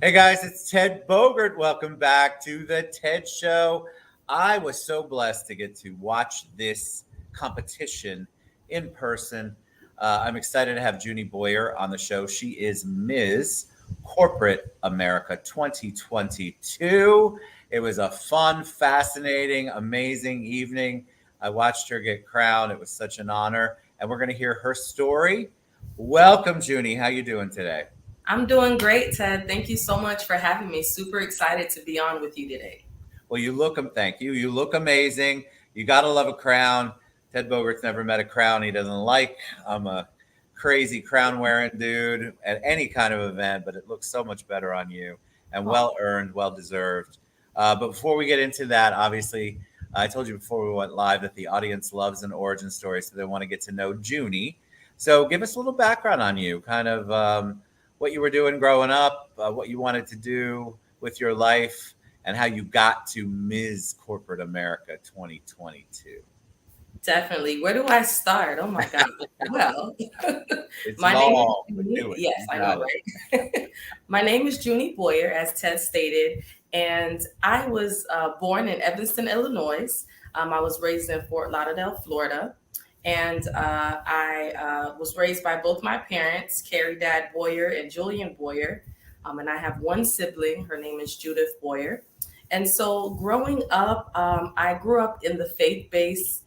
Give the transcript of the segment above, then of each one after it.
Hey guys, it's Ted Bogert. Welcome back to the TED Show. I was so blessed to get to watch this competition in person. I'm excited to have Junie Boyer on the show. She is Ms. Corporate America 2022. It was a fun, fascinating, amazing evening. I watched her get crowned. It was such an honor, and we're going to hear her story. Welcome, Junie. How you doing today? I'm doing great, Ted. Thank you so much for having me. Super excited to be on with you today. Well, thank you. You look amazing. You got to love a crown. Ted Bogert's never met a crown he doesn't like. I'm a crazy crown wearing dude at any kind of event, but it looks so much better on you and Oh, well earned, well deserved. But before we get into that, obviously, I told you before we went live that the audience loves an origin story, so they want to get to know Junie. So give us a little background on you, kind of what you were doing growing up, what you wanted to do with your life, and how you got to Ms. Corporate America 2022. definitely. Where do I start? Oh my God. Well, It's my name is long, but Junie. do it. Yes, You I got know, it. right? My name is Junie Boyer, as Ted stated, and I was born in Evanston, Illinois. I was raised in Fort Lauderdale, Florida, and I was raised by both my parents, Carrie Dad Boyer and Julian Boyer. And I have one sibling. Her name is Judith Boyer. And so, growing up, I grew up in the faith-based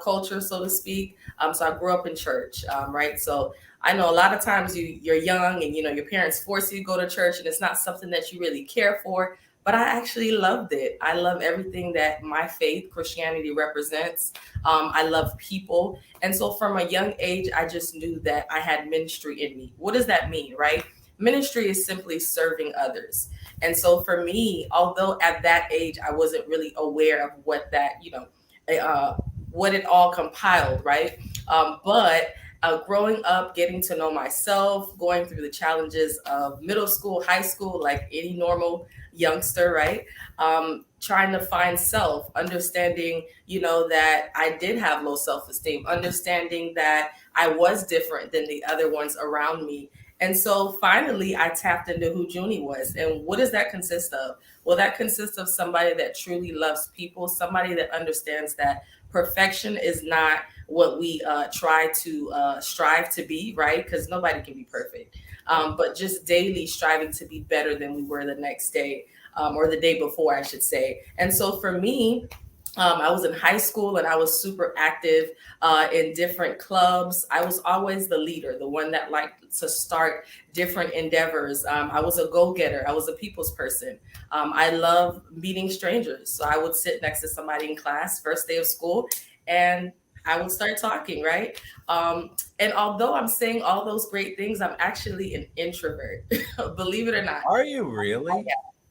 culture, so to speak. So I grew up in church, right? So I know a lot of times you're young and your parents force you to go to church and it's not something that you really care for. But I actually loved it. I love everything that my faith, Christianity, represents. I love people. And so from a young age, I just knew that I had ministry in me. What does that mean, right? Ministry is simply serving others. And so for me, although at that age I wasn't really aware of what uh, what it all compiled, right? But growing up, getting to know myself, going through the challenges of middle school, high school, like any normal youngster, right? Trying to find self, understanding, that I did have low self esteem, understanding that I was different than the other ones around me. And so finally, I tapped into who Junie was. And what does that consist of? Well, that consists of somebody that truly loves people, somebody that understands that perfection is not what we try to strive to be, right? Because nobody can be perfect. But just daily striving to be better than we were the next day, or the day before, I should say. And so for me, I was in high school and I was super active in different clubs. I was always the leader, the one that liked to start different endeavors. I was a go getter, I was a people's person. I love meeting strangers. So I would sit next to somebody in class, first day of school, and I would start talking, right? And although I'm saying all those great things, I'm actually an introvert, believe it or not. Are you really?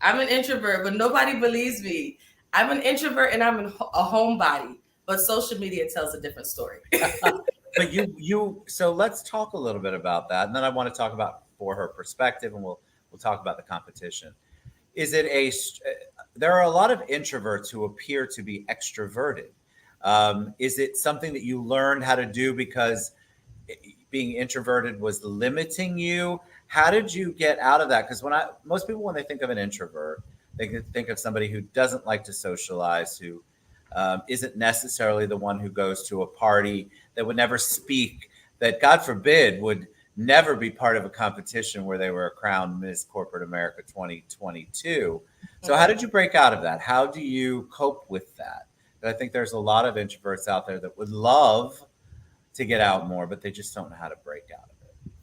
I'm an introvert, but nobody believes me. I'm an introvert and I'm a homebody, but social media tells a different story. But so let's talk a little bit about that. And then I want to talk about for her perspective and we'll talk about the competition. Is it there are a lot of introverts who appear to be extroverted. Is it something that you learned how to do because being introverted was limiting you? How did you get out of that? Because most people, when they think of an introvert, they can think of somebody who doesn't like to socialize, who isn't necessarily the one who goes to a party, that would never speak, that God forbid would never be part of a competition where they were crowned Miss Corporate America 2022. So how did you break out of that? How do you cope with that? I think there's a lot of introverts out there that would love to get out more, but they just don't know how to break out of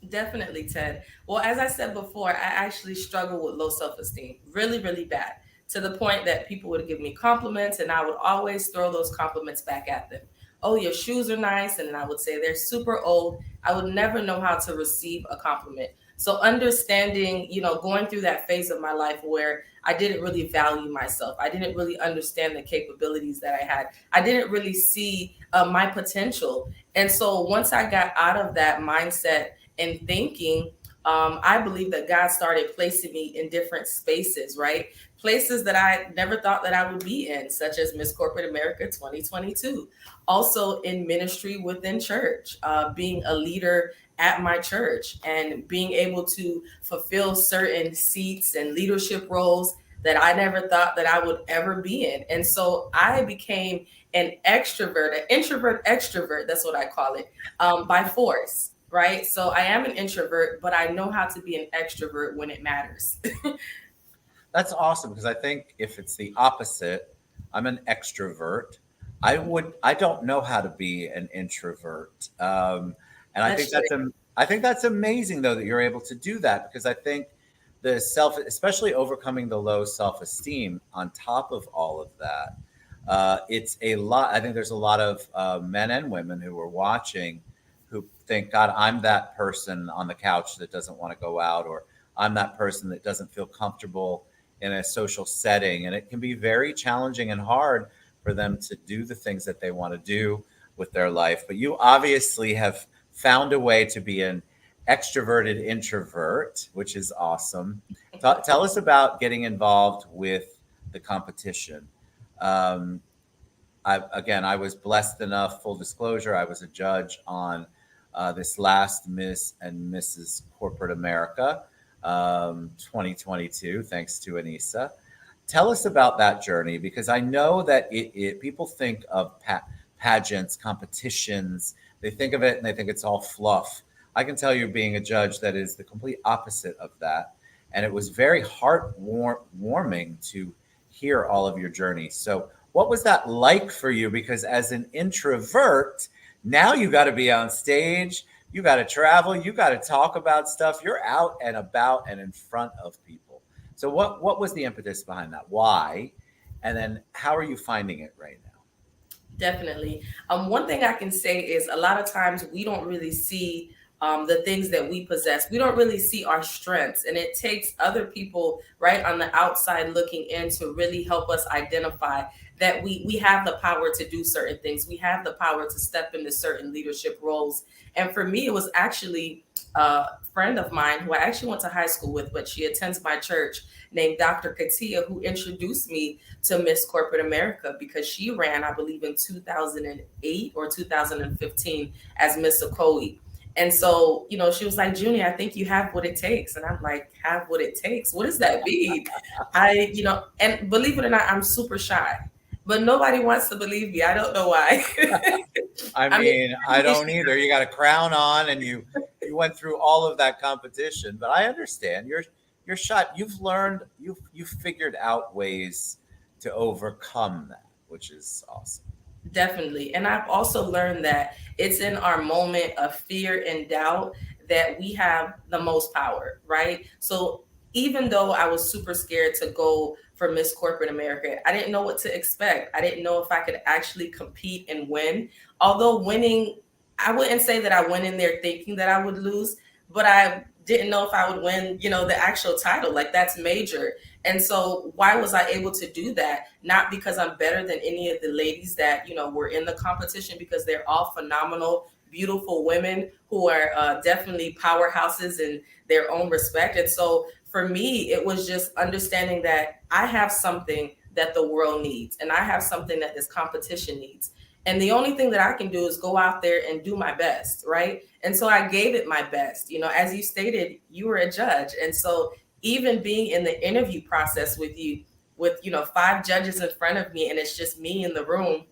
it. Definitely, Ted. Well, as I said before, I actually struggle with low self esteem really, really bad, to the point that people would give me compliments and I would always throw those compliments back at them. Oh, your shoes are nice. And then I would say they're super old. I would never know how to receive a compliment. So, understanding, going through that phase of my life where I didn't really value myself, I didn't really understand the capabilities that I had, I didn't really see my potential. And so, once I got out of that mindset and thinking, I believe that God started placing me in different spaces, right? Places that I never thought that I would be in, such as Miss Corporate America 2022. Also in ministry within church, being a leader at my church and being able to fulfill certain seats and leadership roles that I never thought that I would ever be in. And so I became an extrovert, an introvert extrovert, that's what I call it, by force, right? So I am an introvert, but I know how to be an extrovert when it matters. That's awesome because I think if it's the opposite, I'm an extrovert. I don't know how to be an introvert, and That's true. I think that's amazing though that you're able to do that because I think the self, especially overcoming the low self esteem, on top of all of that, it's a lot. I think there's a lot of men and women who are watching who think, God, I'm that person on the couch that doesn't want to go out, or I'm that person that doesn't feel comfortable in a social setting. And it can be very challenging and hard for them to do the things that they want to do with their life. But you obviously have found a way to be an extroverted introvert, which is awesome. Tell us about getting involved with the competition. Um, I was blessed enough, full disclosure, I was a judge on this last Miss and Mrs. Corporate America 2022, thanks to Anissa. Tell us about that journey because I know that people think of pageants, competitions, they think of it and they think it's all fluff. I can tell you, being a judge, that is the complete opposite of that. And it was very heartwarming to hear all of your journeys. So, what was that like for you? Because as an introvert, now you got to be on stage, you got to travel, you got to talk about stuff. You're out and about and in front of people. So, what was the impetus behind that? Why? And then, how are you finding it right now? Definitely. One thing I can say is a lot of times we don't really see the things that we possess. We don't really see our strengths, and it takes other people right on the outside looking in to really help us identify that we have the power to do certain things. We have the power to step into certain leadership roles. And for me, it was actually a friend of mine who I actually went to high school with, but she attends my church, named Dr. Katia, who introduced me to Miss Corporate America because she ran, I believe, in 2008 or 2015 as Miss Ocoee. And so, she was like, Junie, I think you have what it takes. And I'm like, have what it takes? What does that mean? And believe it or not, I'm super shy, but nobody wants to believe me. I don't know why. I mean, I don't either. You got a crown on and you went through all of that competition, but I understand you're shy. You've learned, you've figured out ways to overcome that, which is awesome. Definitely. And I've also learned that it's in our moment of fear and doubt that we have the most power, right? So even though I was super scared to go for Miss Corporate America, I didn't know what to expect. I didn't know if I could actually compete and win. Although winning, I wouldn't say that I went in there thinking that I would lose, but I didn't know if I would win, the actual title. Like, that's major. And so why was I able to do that? Not because I'm better than any of the ladies that, were in the competition, because they're all phenomenal, beautiful women who are definitely powerhouses in their own respect. And so for me, it was just understanding that I have something that the world needs, and I have something that this competition needs. And the only thing that I can do is go out there and do my best, right? And so I gave it my best. As you stated, you were a judge. And so even being in the interview process with you, with 5 judges in front of me, and it's just me in the room,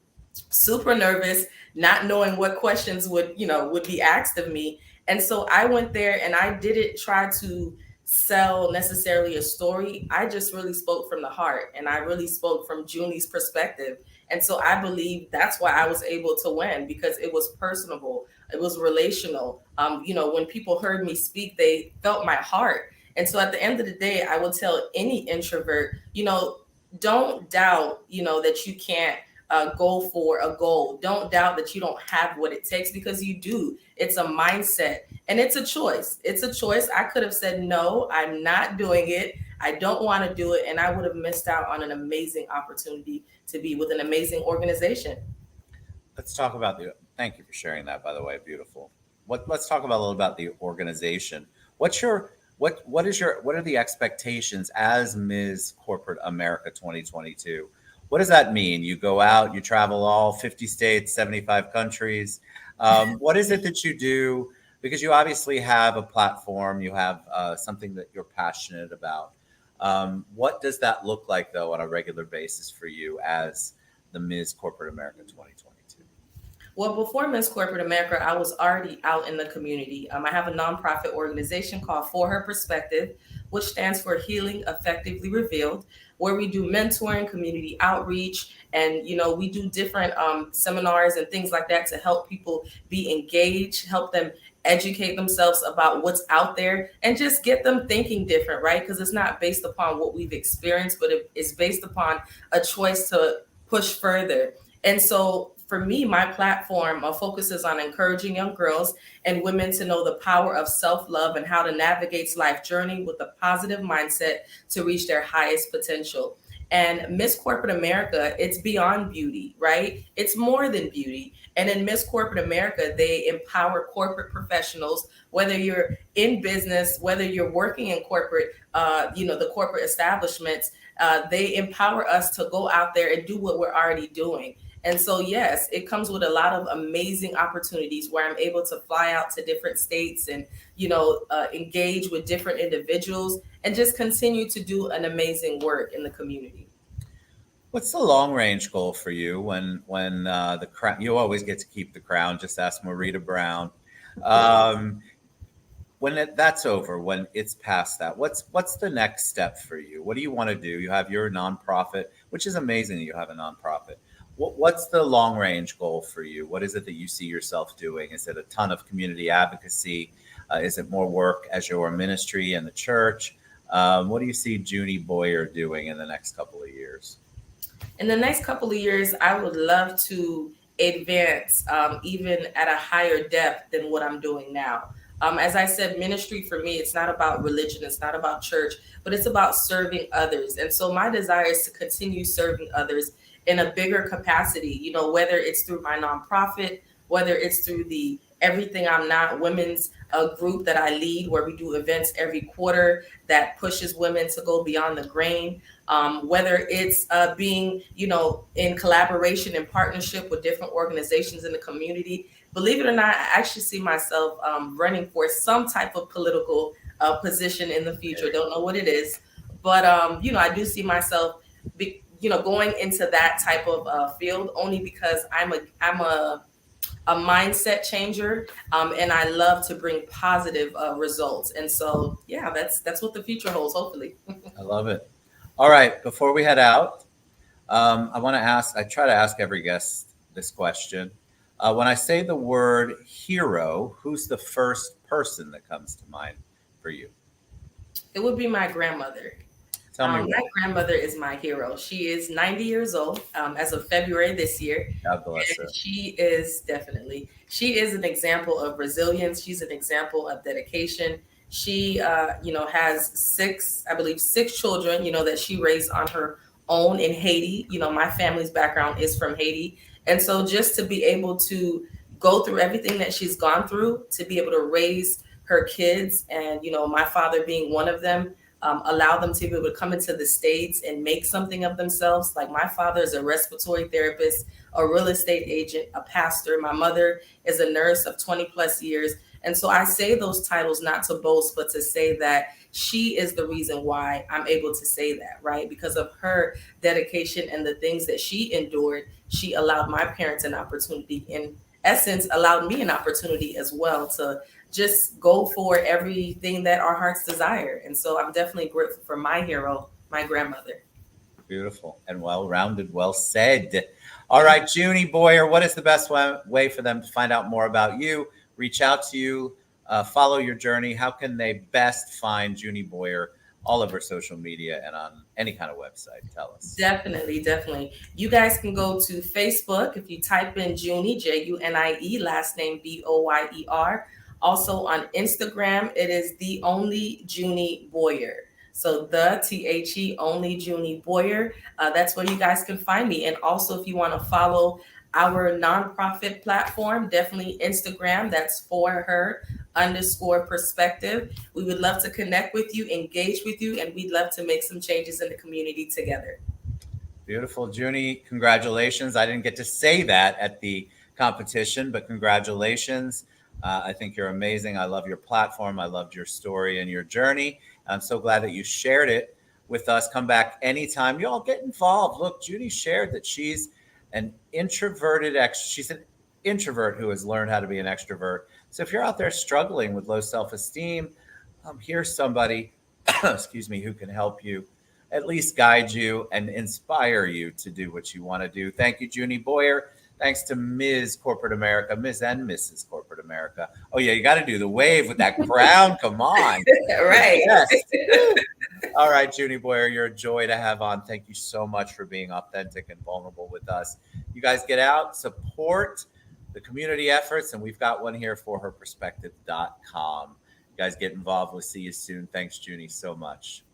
super nervous, not knowing what questions would be asked of me. And so I went there and I didn't try to sell necessarily a story. I just really spoke from the heart, and I really spoke from Junie's perspective. And so I believe that's why I was able to win, because it was personable, it was relational. When people heard me speak, they felt my heart. And so at the end of the day, I will tell any introvert, don't doubt, that you can't go for a goal. Don't doubt that you don't have what it takes, because you do. It's a mindset and it's a choice. It's a choice. I could have said, no, I'm not doing it. I don't want to do it. And I would have missed out on an amazing opportunity to be with an amazing organization. Let's talk about thank you for sharing that, by the way. Beautiful. Let's talk about a little about the organization. What are the expectations as Ms. Corporate America 2022? What does that mean? You go out, you travel all 50 states, 75 countries. What is it that you do? because you obviously have a platform, you have something that you're passionate about. What does that look like, though, on a regular basis for you as the Ms. Corporate America 2022? Well, before Miss Corporate America, I was already out in the community. I have a nonprofit organization called For Her Perspective, which stands for Healing Effectively Revealed, where we do mentoring, community outreach, and we do different seminars and things like that to help people be engaged, help them educate themselves about what's out there, and just get them thinking different, right? Because it's not based upon what we've experienced, but it's based upon a choice to push further. And so for me, my platform focuses on encouraging young girls and women to know the power of self-love and how to navigate life's journey with a positive mindset to reach their highest potential. And Miss Corporate America, it's beyond beauty, right? It's more than beauty. And in Miss Corporate America, they empower corporate professionals, whether you're in business, whether you're working in corporate, the corporate establishments, they empower us to go out there and do what we're already doing. And so, yes, it comes with a lot of amazing opportunities where I'm able to fly out to different states and, engage with different individuals and just continue to do an amazing work in the community. What's the long range goal for you when the crown? You always get to keep the crown. Just ask Marita Brown. Um, when that's over, when it's past that, what's the next step for you? What do you want to do? You have your nonprofit, which is amazing that you have a nonprofit. What's the long range goal for you? What is it that you see yourself doing? Is it a ton of community advocacy? Is it more work as your ministry and the church? What do you see Junie Boyer doing in the next couple of years? In the next couple of years, I would love to advance even at a higher depth than what I'm doing now. As I said, ministry for me, it's not about religion, it's not about church, but it's about serving others. And so my desire is to continue serving others in a bigger capacity, whether it's through my nonprofit, whether it's through the Everything I'm Not women's group that I lead, where we do events every quarter that pushes women to go beyond the grain, whether it's being, in collaboration and partnership with different organizations in the community. Believe it or not, I actually see myself running for some type of political position in the future. Don't know what it is, but I do see myself going into that type of field, only because I'm a mindset changer, and I love to bring positive results. And so, yeah, that's what the future holds, hopefully. I love it. All right, before we head out, I want to ask. I try to ask every guest this question. When I say the word hero, who's the first person that comes to mind for you? It would be my grandmother. Tell me My grandmother is my hero. She is 90 years old as of February this year. God bless her. And she is an example of resilience. She's an example of dedication. She, has six children, that she raised on her own in Haiti. My family's background is from Haiti. And so just to be able to go through everything that she's gone through, to be able to raise her kids, and, my father being one of them, allow them to be able to come into the States and make something of themselves. Like, my father is a respiratory therapist, a real estate agent, a pastor. My mother is a nurse of 20 plus years. And so I say those titles not to boast, but to say that she is the reason why I'm able to say that, right? Because of her dedication and the things that she endured, she allowed my parents an opportunity, in essence, allowed me an opportunity as well to just go for everything that our hearts desire. And so I'm definitely grateful for my hero, my grandmother. Beautiful and well-rounded. Well said. All right, Junie Boyer, what is the best way for them to find out more about you, reach out to you, follow your journey? How can they best find Junie Boyer all over social media and on any kind of website? Tell us. Definitely. You guys can go to Facebook. If you type in Junie, Junie, last name Boyer. Also on Instagram, it is the only Junie Boyer. So the THE only Junie Boyer. That's where you guys can find me. And also, if you want to follow our nonprofit platform, definitely Instagram. That's For Her _perspective. We would love to connect with you, engage with you, and we'd love to make some changes in the community together. Beautiful. Junie, congratulations. I didn't get to say that at the competition, but congratulations. I think you're amazing. I love your platform. I loved your story and your journey. I'm so glad that you shared it with us. Come back anytime. You all get involved. Look, Junie shared that she's an introverted she's an introvert who has learned how to be an extrovert. So if you're out there struggling with low self-esteem, here's somebody, excuse me, who can help you, at least guide you and inspire you to do what you want to do. Thank you, Junie Boyer. Thanks to Ms. Corporate America, Ms. and Mrs. Corporate America. Oh, yeah, you got to do the wave with that crown. Come on. Right. Yes. All right, Junie Boyer, you're a joy to have on. Thank you so much for being authentic and vulnerable with us. You guys get out, support the community efforts, and we've got one here for herperspective.com. You guys get involved. We'll see you soon. Thanks, Junie, so much.